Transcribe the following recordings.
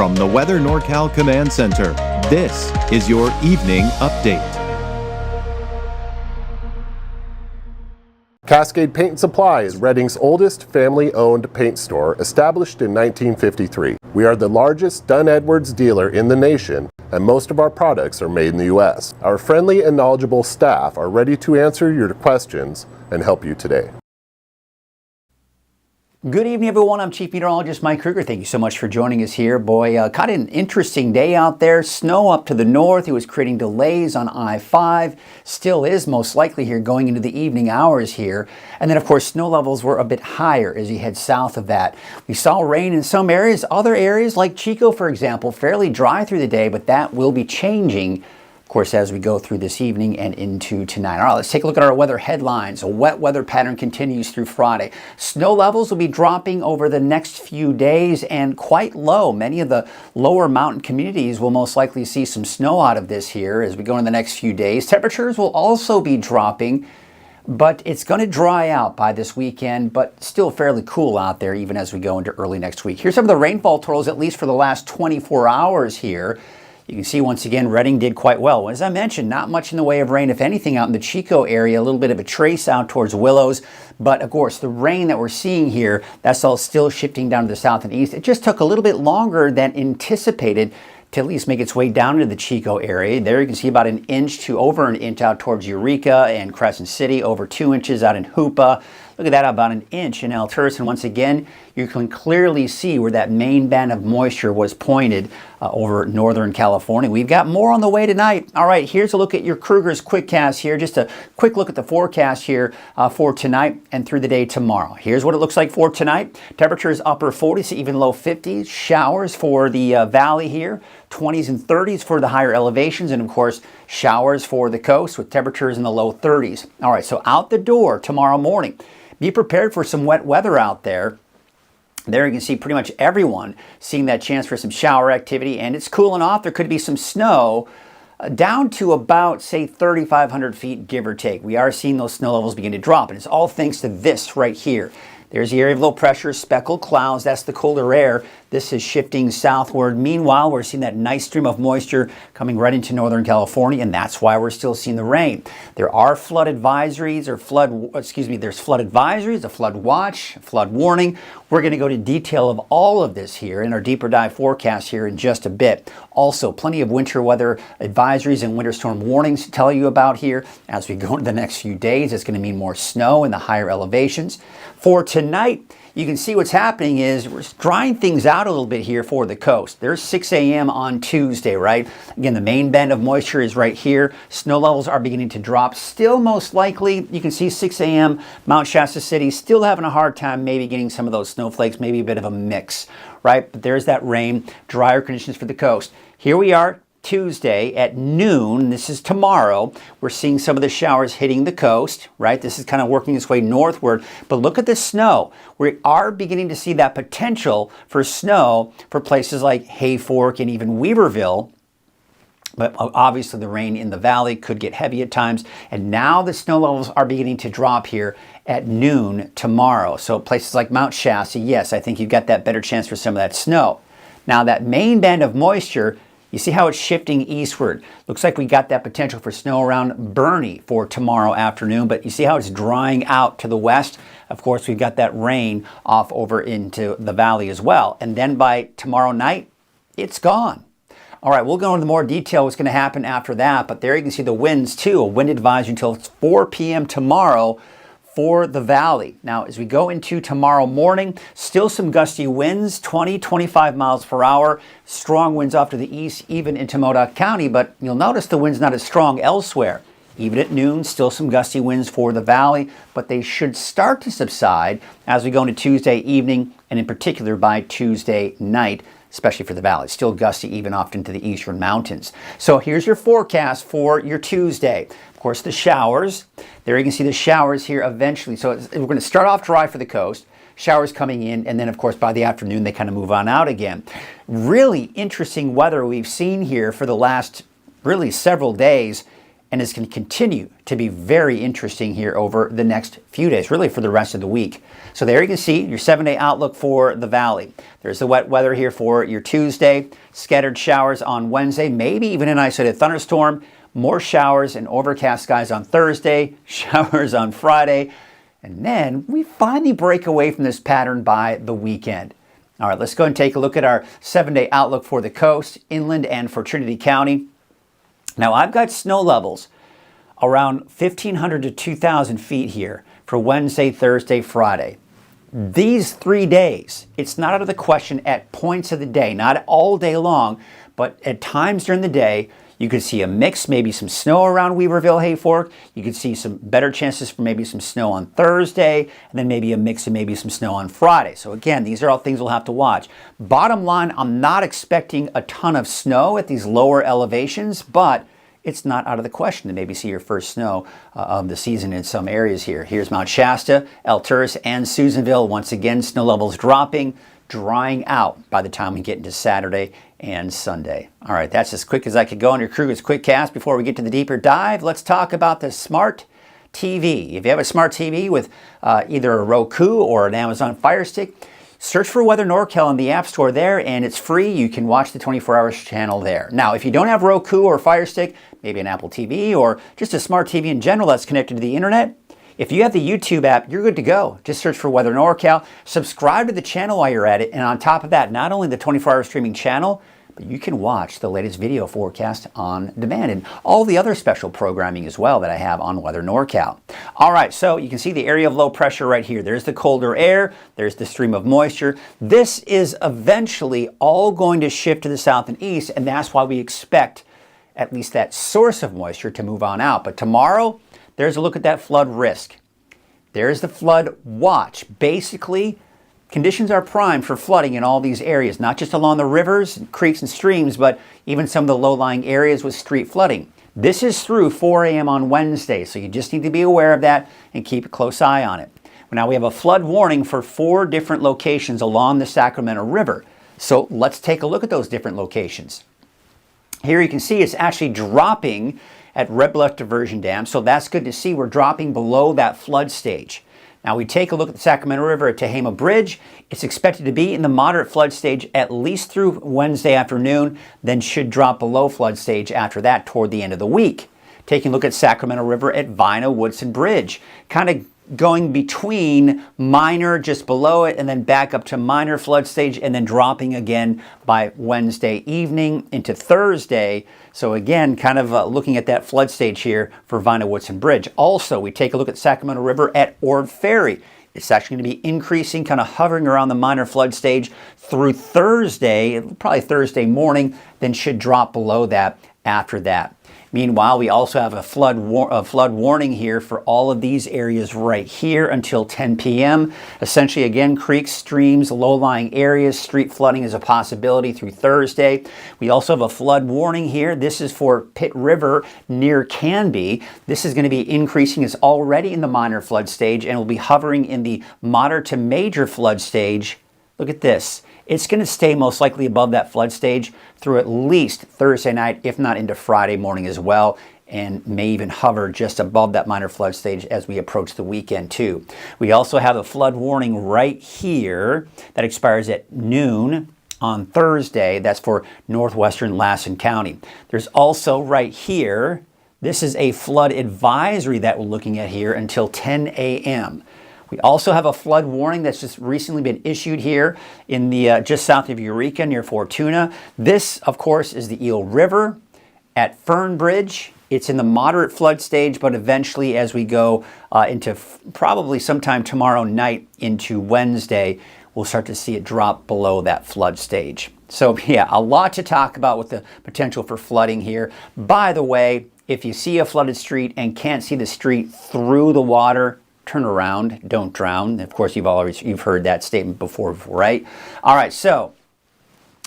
From the Weather NorCal Command Center, this is your Evening Update. Cascade Paint and Supply is Reading's oldest family-owned paint store, established in 1953. We are the largest Dunn Edwards dealer in the nation, and most of our products are made in the U.S. Our friendly and knowledgeable staff are ready to answer your questions and help you today. Good evening, everyone. I'm Chief Meteorologist Mike Krueger. Thank you so much for joining us here. Boy, kind of an interesting day out there. Snow up to the north. It was creating delays on I-5. Still is most likely here going into the evening hours here. And then, of course, snow levels were a bit higher as you head south of that. We saw rain in some areas. Other areas, like Chico, for example, fairly dry through the day, but that will be changing, of course, as we go through this evening and into tonight. All right, let's take a look at our weather headlines. A wet weather pattern continues through Friday. Snow levels will be dropping over the next few days and quite low. Many of the lower mountain communities will most likely see some snow out of this here as we go in the next few days. Temperatures will also be dropping, but it's going to dry out by this weekend, but still fairly cool out there even as we go into early next week. Here's some of the rainfall totals, at least for the last 24 hours here. You can see once again, Reading did quite well. As I mentioned, not much in the way of rain, if anything, out in the Chico area, a little bit of a trace out towards Willows. But of course, the rain that we're seeing here, that's all still shifting down to the south and east. It just took a little bit longer than anticipated to at least make its way down into the Chico area. There you can see about an inch to over an inch out towards Eureka and Crescent City, over 2 inches out in Hoopa. Look at that, about an inch in Alturas. And once again, you can clearly see where that main band of moisture was pointed over northern California. We've got more on the way tonight. All right, here's a look at your Krueger's Quickcast here. Just a quick look at the forecast here for tonight and through the day tomorrow. Here's what it looks like for tonight. Temperatures upper 40s, even low 50s. Showers for the valley here. 20s and 30s for the higher elevations. And of course, showers for the coast with temperatures in the low 30s. All right, so out the door tomorrow morning. Be prepared for some wet weather out there. There you can see pretty much everyone seeing that chance for some shower activity, and it's cooling off. There could be some snow down to about, say, 3,500 feet, give or take. We are seeing those snow levels begin to drop, and it's all thanks to this right here. There's the area of low pressure, speckled clouds. That's the colder air. This is shifting southward. Meanwhile, we're seeing that nice stream of moisture coming right into Northern California, and that's why we're still seeing the rain. There are flood advisories, there's flood advisories, a flood watch, a flood warning. We're going to go to detail of all of this here in our deeper dive forecast here in just a bit. Also, plenty of winter weather advisories and winter storm warnings to tell you about here as we go into the next few days. It's going to mean more snow in the higher elevations. For tonight, you can see what's happening is we're drying things out a little bit here for the coast. There's 6 a.m. on Tuesday, right? Again, the main band of moisture is right here. Snow levels are beginning to drop. Still most likely, you can see 6 a.m. Mount Shasta City still having a hard time maybe getting some of those snowflakes, maybe a bit of a mix, right? But there's that rain, drier conditions for the coast. Here we are. Tuesday at noon, this is tomorrow, we're seeing some of the showers hitting the coast, right? This is kind of working its way northward, but look at the snow. We are beginning to see that potential for snow for places like Hayfork and even Weaverville. But obviously the rain in the valley could get heavy at times. And now the snow levels are beginning to drop here at noon tomorrow. So places like Mount Shasta, yes, I think you've got that better chance for some of that snow. Now that main band of moisture, you see how it's shifting eastward. Looks like we got that potential for snow around Bernie for tomorrow afternoon, but you see how it's drying out to the west. Of course, we've got that rain off over into the valley as well. And then by tomorrow night, it's gone. All right, we'll go into more detail what's going to happen after that, but there you can see the winds too. A wind advisory until 4 p.m. tomorrow for the valley. Now, as we go into tomorrow morning, still some gusty winds, 20, 25 miles per hour, strong winds off to the east, even into Modoc County, but you'll notice the wind's not as strong elsewhere. Even at noon, still some gusty winds for the valley, but they should start to subside as we go into Tuesday evening, and in particular by Tuesday night, especially for the valley. Still gusty even off into the eastern mountains. So here's your forecast for your Tuesday. Of course, the showers. There you can see the showers here eventually. So we're going to start off dry for the coast. Showers coming in, and then of course by the afternoon they kind of move on out again. Really interesting weather we've seen here for the last really several days. and it's going to continue to be very interesting here over the next few days, really for the rest of the week. So there you can see your 7-day outlook for the valley. There's the wet weather here for your Tuesday, scattered showers on Wednesday, maybe even an isolated thunderstorm, more showers and overcast skies on Thursday, showers on Friday, and then we finally break away from this pattern by the weekend. All right, let's go and take a look at our 7-day outlook for the coast, inland, and for Trinity County. Now, I've got snow levels around 1,500 to 2,000 feet here for Wednesday, Thursday, Friday. These 3 days, it's not out of the question at points of the day, not all day long, but at times during the day, you could see a mix, maybe some snow around Weaverville, Hayfork. You could see some better chances for maybe some snow on Thursday, and then maybe a mix and maybe some snow on Friday. So again, these are all things we'll have to watch. Bottom line, I'm not expecting a ton of snow at these lower elevations, but it's not out of the question to maybe see your first snow of the season in some areas here. Here's Mount Shasta, Alturas, and Susanville. Once again, snow levels dropping, drying out by the time we get into Saturday and Sunday. All right, that's as quick as I could go on your Krueger's Quick Cast. Before we get to the deeper dive, let's talk about the smart TV. If you have a smart TV with either a Roku or an Amazon Fire Stick, search for Weather NorCal in the App Store there, and it's free. You can watch the 24 Hours channel there. Now, if you don't have Roku or Fire Stick, maybe an Apple TV or just a smart TV in general that's connected to the internet, if you have the YouTube app, you're good to go. Just search for Weather NorCal, subscribe to the channel while you're at it, and on top of that, not only the 24-hour streaming channel, but you can watch the latest video forecast on demand and all the other special programming as well that I have on Weather NorCal. All right, so you can see the area of low pressure right here. There's the colder air, there's the stream of moisture. This is eventually all going to shift to the south and east, and that's why we expect at least that source of moisture to move on out. But tomorrow, there's a look at that flood risk. There's the flood watch. Basically, conditions are primed for flooding in all these areas, not just along the rivers, creeks, and streams, but even some of the low-lying areas with street flooding. This is through 4 a.m. on Wednesday, so you just need to be aware of that and keep a close eye on it. Now, we have a flood warning for 4 different locations along the Sacramento River. So let's take a look at those different locations. Here you can see it's actually dropping at Red Bluff Diversion Dam, so that's good to see. We're dropping below that flood stage. Now we take a look at the Sacramento River at Tehama Bridge. It's expected to be in the moderate flood stage at least through Wednesday afternoon, then should drop below flood stage after that toward the end of the week. Taking a look at Sacramento River at Vina-Woodson Bridge, kind of going between minor just below it and then back up to minor flood stage and then dropping again by Wednesday evening into Thursday. So again, kind of looking at that flood stage here for Vina-Woodson Bridge. Also, we take a look at Sacramento River at Ord Ferry. It's actually going to be increasing, kind of hovering around the minor flood stage through Thursday, probably Thursday morning, then should drop below that after that. Meanwhile, we also have a flood warning here for all of these areas right here until 10 p.m. Essentially, again, creeks, streams, low-lying areas, street flooding is a possibility through Thursday. We also have a flood warning here. This is for Pitt River near Canby. This is going to be increasing. It's already in the minor flood stage and will be hovering in the moderate to major flood stage. Look at this. It's going to stay most likely above that flood stage through at least Thursday night, if not into Friday morning as well, and may even hover just above that minor flood stage as we approach the weekend too. We also have a flood warning right here that expires at noon on Thursday. That's for northwestern Lassen County. There's also right here, this is a flood advisory that we're looking at here until 10 a.m. We also have a flood warning that's just recently been issued here in the just south of Eureka near Fortuna. This, of course, is the Eel River at Fern Bridge. It's in the moderate flood stage, but eventually as we go into probably sometime tomorrow night into Wednesday, we'll start to see it drop below that flood stage. So yeah, a lot to talk about with the potential for flooding here. By the way, if you see a flooded street and can't see the street through the water, turn around, don't drown. Of course, you've heard that statement before, right? All right, so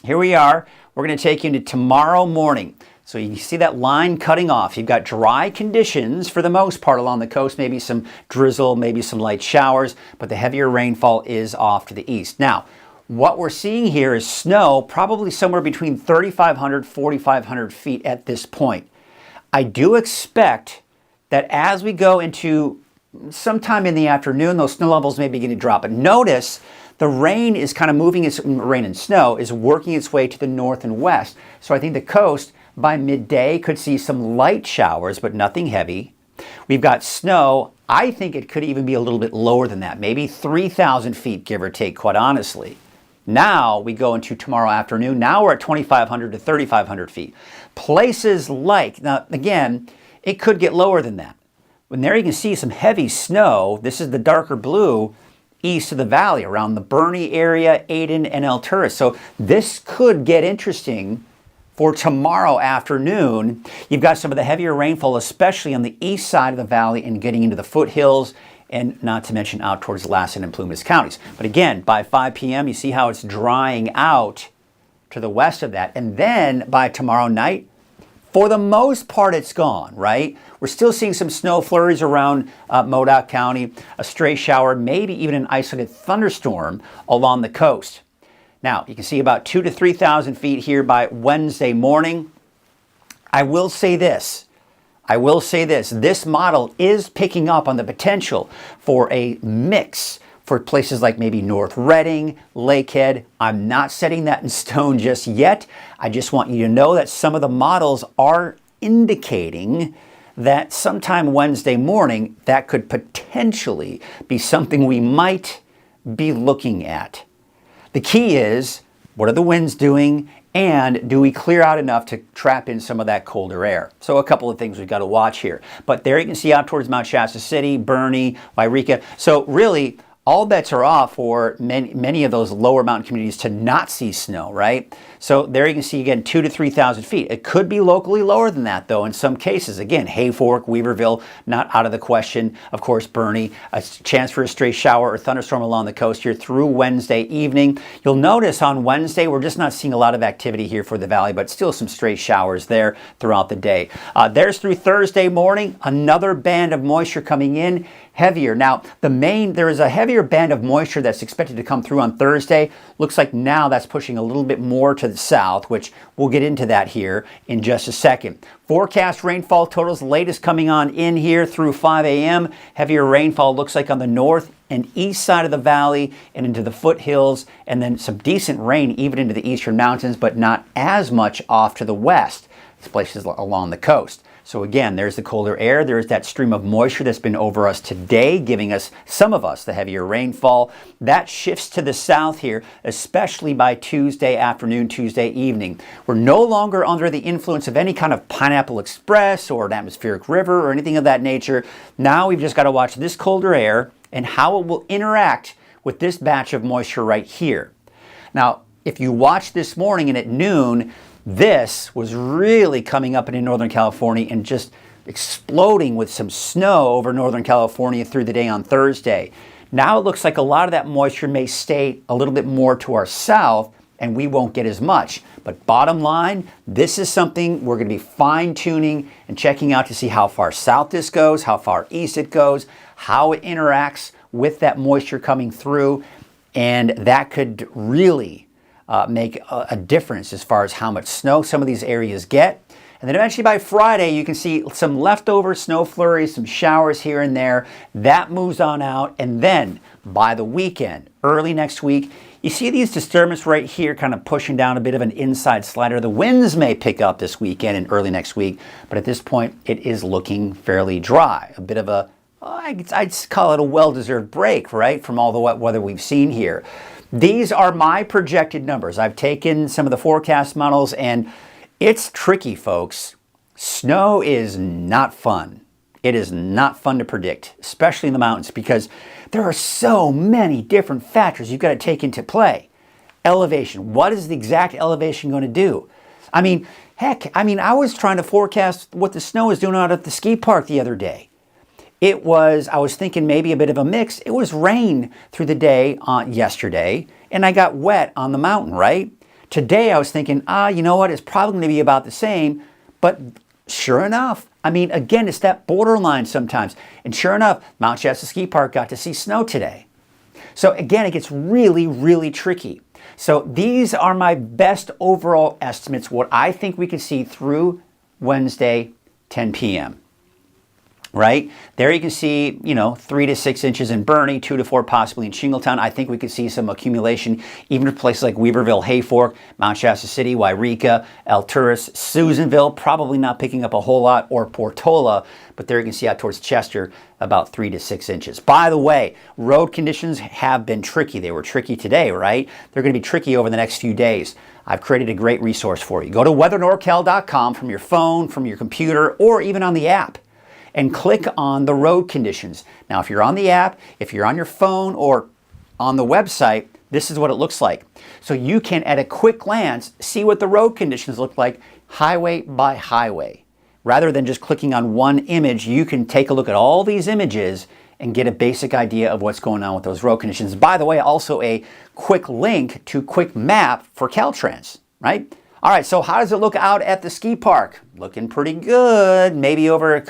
here we are. We're going to take you into tomorrow morning. So you see that line cutting off. You've got dry conditions for the most part along the coast, maybe some drizzle, maybe some light showers, but the heavier rainfall is off to the east. Now, what we're seeing here is snow, probably somewhere between 3,500, 4,500 feet at this point. I do expect that as we go into sometime in the afternoon, those snow levels may begin to drop. But notice the rain is kind of moving, rain and snow is working its way to the north and west. So I think the coast by midday could see some light showers, but nothing heavy. We've got snow. I think it could even be a little bit lower than that, maybe 3,000 feet, give or take, quite honestly. Now we go into tomorrow afternoon. Now we're at 2,500 to 3,500 feet. Places like, now again, it could get lower than that. When there you can see some heavy snow. This is the darker blue east of the valley around the Bernie area, Aden, and Alturas. So this could get interesting for tomorrow afternoon. You've got some of the heavier rainfall, especially on the east side of the valley and getting into the foothills, and not to mention out towards Lassen and Plumas counties. But again, by 5 p.m., you see how it's drying out to the west of that. And then by tomorrow night, for the most part, it's gone, right? We're still seeing some snow flurries around Modoc County, a stray shower, maybe even an isolated thunderstorm along the coast. Now, you can see about 2,000 to 3,000 feet here by Wednesday morning. I will say this. This model is picking up on the potential for a mix for places like maybe North Reading, Lakehead. I'm not setting that in stone just yet. I just want you to know that some of the models are indicating that sometime Wednesday morning, that could potentially be something we might be looking at. The key is, what are the winds doing? And do we clear out enough to trap in some of that colder air? So a couple of things we've got to watch here. But there you can see out towards Mount Shasta City, Bernie, Wairika. So really, all bets are off for many of those lower mountain communities to not see snow, right? So there you can see, again, 2,000 to 3,000 feet. It could be locally lower than that, though, in some cases. Again, Hayfork, Weaverville, not out of the question. Of course, Bernie, a chance for a stray shower or thunderstorm along the coast here through Wednesday evening. You'll notice on Wednesday, we're just not seeing a lot of activity here for the valley, but still some stray showers there throughout the day. There's through Thursday morning, another band of moisture coming in. Heavier. Now, there is a heavier band of moisture that's expected to come through on Thursday. Looks like now that's pushing a little bit more to the south, which we'll get into that here in just a second. Forecast rainfall totals, latest coming on in here through 5 a.m. Heavier rainfall looks like on the north and east side of the valley and into the foothills, and then some decent rain even into the eastern mountains, but not as much off to the west. It's places along the coast. So again, there's the colder air. There's that stream of moisture that's been over us today, giving us, some of us, the heavier rainfall. That shifts to the south here, especially by Tuesday afternoon, Tuesday evening. We're no longer under the influence of any kind of Pineapple Express or an atmospheric river or anything of that nature. Now we've just got to watch this colder air and how it will interact with this batch of moisture right here. Now, if you watch this morning and at noon, this was really coming up into Northern California and just exploding with some snow over Northern California through the day on Thursday. Now it looks like a lot of that moisture may stay a little bit more to our south and we won't get as much. But bottom line, this is something we're going to be fine-tuning and checking out to see how far south this goes, how far east it goes, how it interacts with that moisture coming through, and that could really make a difference as far as how much snow some of these areas get. And then eventually by Friday, you can see some leftover snow flurries, some showers here and there. That moves on out. And then by the weekend, early next week, you see these disturbances right here kind of pushing down a bit of an inside slider. The winds may pick up this weekend and early next week, but at this point, it is looking fairly dry. A bit of a, I'd call it a well-deserved break, right, from all the wet weather we've seen here. These are my projected numbers. I've taken some of the forecast models, and it's tricky, folks. Snow is not fun. It is not fun to predict, especially in the mountains, because there are so many different factors you've got to take into play. Elevation. What is the exact elevation going to do? I mean, I was trying to forecast what the snow is doing out at the ski park the other day. I was thinking maybe a bit of a mix. It was rain through the day yesterday, and I got wet on the mountain, right? Today I was thinking, you know what, it's probably going to be about the same, but sure enough, again, it's that borderline sometimes. And sure enough, Mount Shasta Ski Park got to see snow today. So again, it gets really, really tricky. So these are my best overall estimates, what I think we can see through Wednesday, 10 p.m. Right? There you can see, 3 to 6 inches in Bernie, 2 to 4 possibly in Shingletown. I think we could see some accumulation even in places like Weaverville, Hayfork, Mount Shasta City, Wairika, Alturas, Susanville, probably not picking up a whole lot, or Portola, but there you can see out towards Chester, about 3 to 6 inches. By the way, road conditions have been tricky. They were tricky today, right? They're going to be tricky over the next few days. I've created a great resource for you. Go to weathernorcal.com from your phone, from your computer, or even on the app, and click on the road conditions. Now, if you're on the app, if you're on your phone, or on the website, this is what it looks like. So you can, at a quick glance, see what the road conditions look like highway by highway. Rather than just clicking on one image, you can take a look at all these images and get a basic idea of what's going on with those road conditions. By the way, also a quick link to quick map for Caltrans, right? All right, so how does it look out at the ski park? Looking pretty good. Maybe over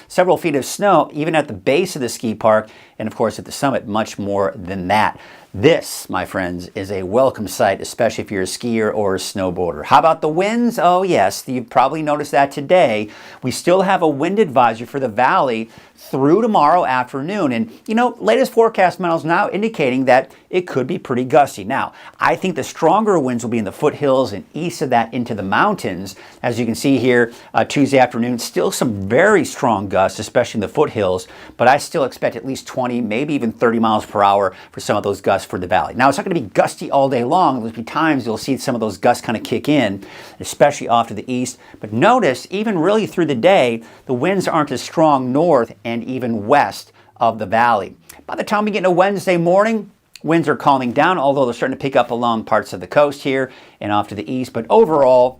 several feet of snow, even at the base of the ski park, and of course at the summit, much more than that. This, my friends, is a welcome sight, especially if you're a skier or a snowboarder. How about the winds? Oh yes, you've probably noticed that today. We still have a wind advisory for the valley through tomorrow afternoon. And latest forecast models now indicating that it could be pretty gusty. Now, I think the stronger winds will be in the foothills and east of that into the mountains. As you can see here, Tuesday afternoon, still some very strong gusts, especially in the foothills, but I still expect at least 20, maybe even 30 miles per hour for some of those gusts for the valley. Now, it's not going to be gusty all day long. There'll be times you'll see some of those gusts kind of kick in, especially off to the east. But notice, even really through the day, the winds aren't as strong north and even west of the valley. By the time we get into Wednesday morning, winds are calming down, although they're starting to pick up along parts of the coast here and off to the east. But overall,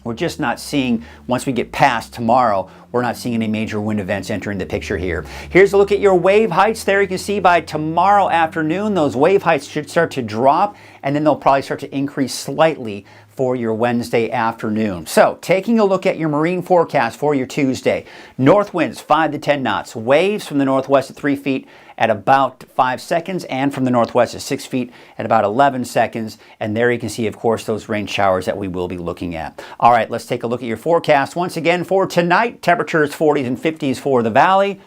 we're just not seeing, once we get past tomorrow, we're not seeing any major wind events entering the picture here. Here's a look at your wave heights. There you can see by tomorrow afternoon, those wave heights should start to drop, and then they'll probably start to increase slightly for your Wednesday afternoon. So, taking a look at your marine forecast for your Tuesday. North winds 5 to 10 knots. Waves from the northwest at 3 feet at about 5 seconds, and from the northwest at 6 feet at about 11 seconds. And there you can see, of course, those rain showers that we will be looking at. All right, let's take a look at your forecast once again for tonight. Temperatures 40s and 50s for the valley.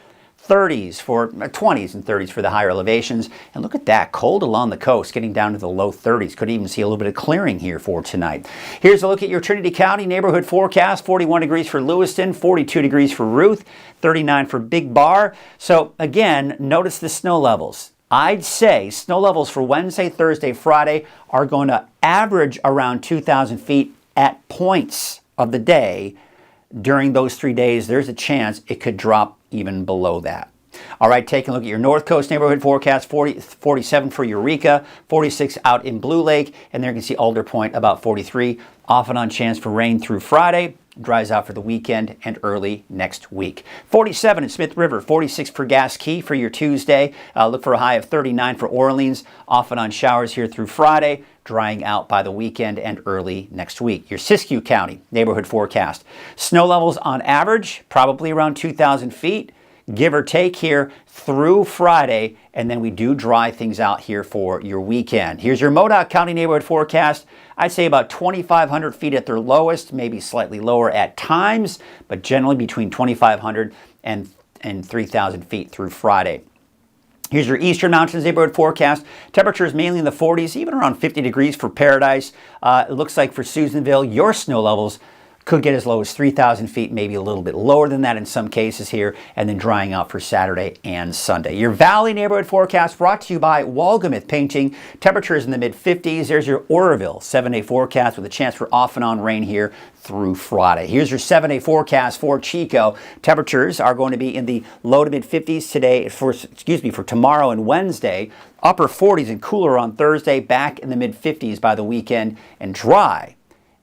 20s and 30s for the higher elevations. And look at that, cold along the coast, getting down to the low 30s. Could even see a little bit of clearing here for tonight. Here's a look at your Trinity County neighborhood forecast. 41 degrees for Lewiston, 42 degrees for Ruth, 39 for Big Bar. So again, notice the snow levels. I'd say snow levels for Wednesday, Thursday, Friday are going to average around 2,000 feet at points of the day. During those 3 days, there's a chance it could drop even below that. All right, taking a look at your North Coast neighborhood forecast, 47 for Eureka, 46 out in Blue Lake, and there you can see Alder Point about 43. Off and on chance for rain through Friday. Dries out for the weekend and early next week. 47 in Smith River, 46 for Gas Key for your Tuesday. Look for a high of 39 for Orleans. Off and on showers here through Friday, drying out by the weekend and early next week. Your Siskiyou County neighborhood forecast. Snow levels on average, probably around 2,000 feet, give or take here through Friday, and then we do dry things out here for your weekend. Here's your Modoc County neighborhood forecast. I'd say about 2,500 feet at their lowest, maybe slightly lower at times, but generally between 2,500 and 3,000 feet through Friday. Here's your Eastern Mountains neighborhood forecast. Temperatures mainly in the 40s, even around 50 degrees for Paradise. It looks like for Susanville, your snow levels could get as low as 3,000 feet, maybe a little bit lower than that in some cases here, and then drying out for Saturday and Sunday. Your Valley neighborhood forecast brought to you by Walgamuth Painting. Temperatures in the mid-50s. There's your Oroville 7-day forecast with a chance for off and on rain here through Friday. Here's your 7-day forecast for Chico. Temperatures are going to be in the low to mid-50s today, for tomorrow and Wednesday. Upper 40s and cooler on Thursday, back in the mid-50s by the weekend, and dry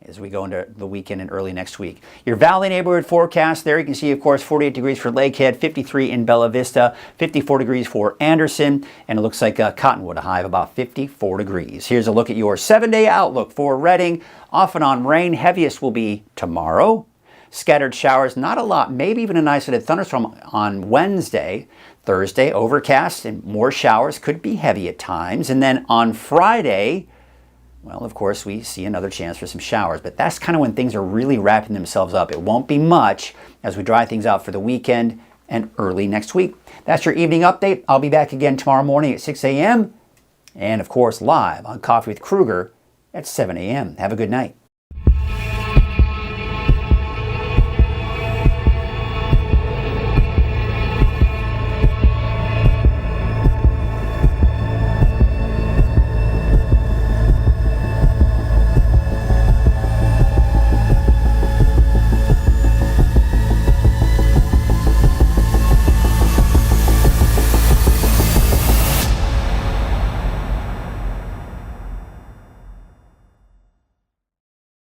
as we go into the weekend and early next week. Your Valley neighborhood forecast, there you can see, of course, 48 degrees for Lakehead, 53 in Bella Vista, 54 degrees for Anderson, and it looks like Cottonwood, a high of about 54 degrees. Here's a look at your 7-day outlook for Redding. Off and on rain, heaviest will be tomorrow. Scattered showers, not a lot, maybe even an isolated thunderstorm on Wednesday. Thursday, overcast and more showers, could be heavy at times. And then on Friday, well, of course, we see another chance for some showers, but that's kind of when things are really wrapping themselves up. It won't be much as we dry things out for the weekend and early next week. That's your evening update. I'll be back again tomorrow morning at 6 a.m. and, of course, live on Coffee with Krueger at 7 a.m. Have a good night.